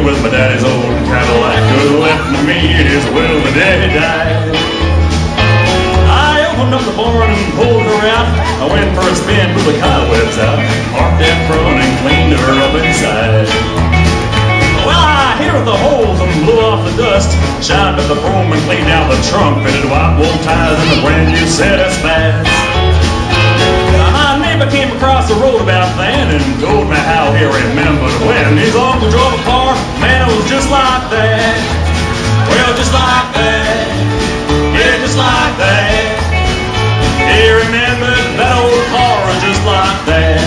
with my daddy's old Cadillac. Was left to me in his will, my daddy died. I opened up the barn and pulled her out. I went for a spin, blew the cobwebs out, parked that front and cleaned her up inside. Well, I hit her with the holes and blew off the dust, shined up the chrome and cleaned out the trunk, fitted white wool ties and a brand new set of spats. My neighbor came across the road about then and told me how he remembered when his uncle drove a car. Man, it was just like that. Well, just like that. Yeah, just like that. He remembered that old car was just like that.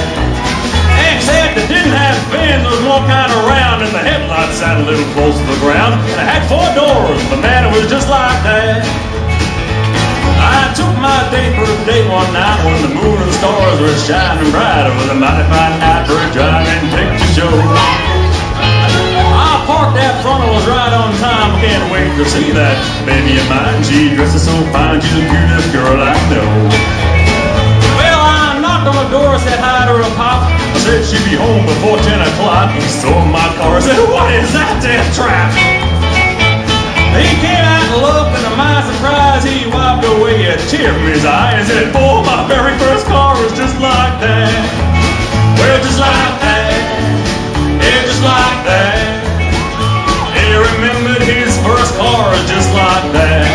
Except it didn't have fins, there was more kind of round, and the headlights sat a little close to the ground. And it had 4 doors, but man, it was just like that. I took my date for a date one night when the moon and the stars were shining bright. It was a mighty fine night for a driving picture show. I parked that front, I was right on time. I can't wait to see that baby of mine. She dresses so fine, she's the cutest girl I know. Well, I knocked on the door, said hi to her pop. I said she'd be home before 10 o'clock. He stole my car, I said, what is that death trap? He came out and looked, and to my surprise, he wiped away a tear from his eye and said, boy, my very first car was just like that. Well, just like that. Yeah, just like that. He remembered his first car was just like that.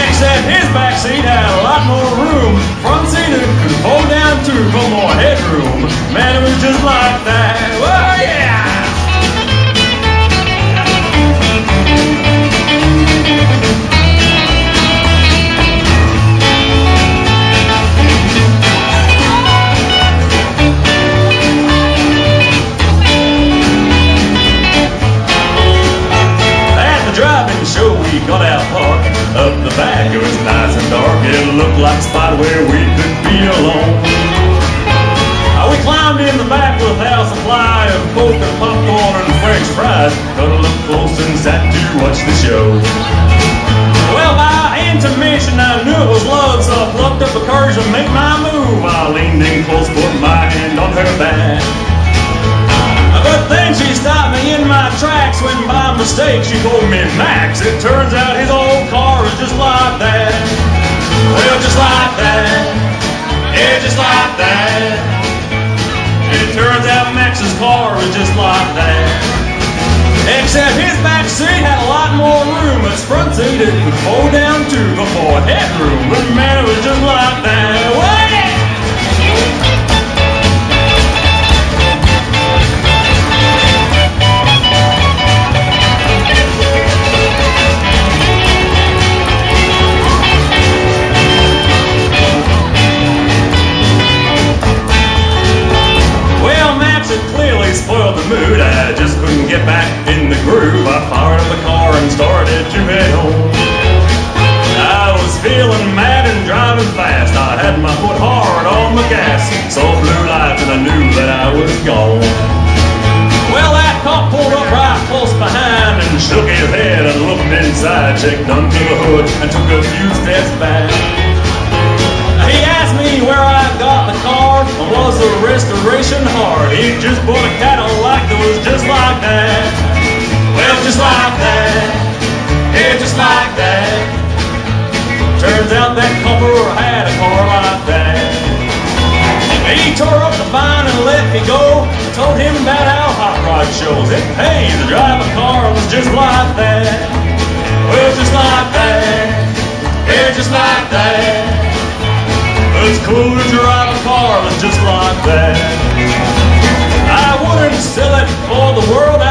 Except his back seat had a lot more room. Front seat it could fold down too for more headroom. Man, it was just like that. Well, yeah. So we got out parked up the back. It was nice and dark. It looked like a spot where we could be alone. We climbed in the back with our supply of Coke and popcorn and French fries. Cuddled up close and sat to watch the show. Well, by intermission I knew it was love, so I plucked up the courage to make my move. I leaned in close, put my hand on her back. But then she stopped me in my tracks when by mistake she called me Max. It turns out his old car is just like that. Well, just like that. Yeah, just like that. It turns out Max's car is just like that. Except his back seat had a lot more room. Its front seat it could fold down too before headroom. But man, it was just like that. Well, yeah. Spoiled the mood, I just couldn't get back in the groove. I fired up the car and started to head home. I was feeling mad and driving fast. I had my foot hard on the gas. Saw blue lights and I knew that I was gone. Well, that cop pulled up right close behind and shook his head and looked inside, checked under the hood and took a few steps back. He asked me where I got the car, and was the restoration hard? He just bought a Cadillac that was just like that. Well, just like that. Yeah, just like that. Turns out that copper had a car like that. He tore up the vine and let me go. I told him about how hot rod shows it pays to drive a car was just like that. Well, just like that. Yeah, just like that. It's cool to drive a car that's just like that. I wouldn't sell it for the world.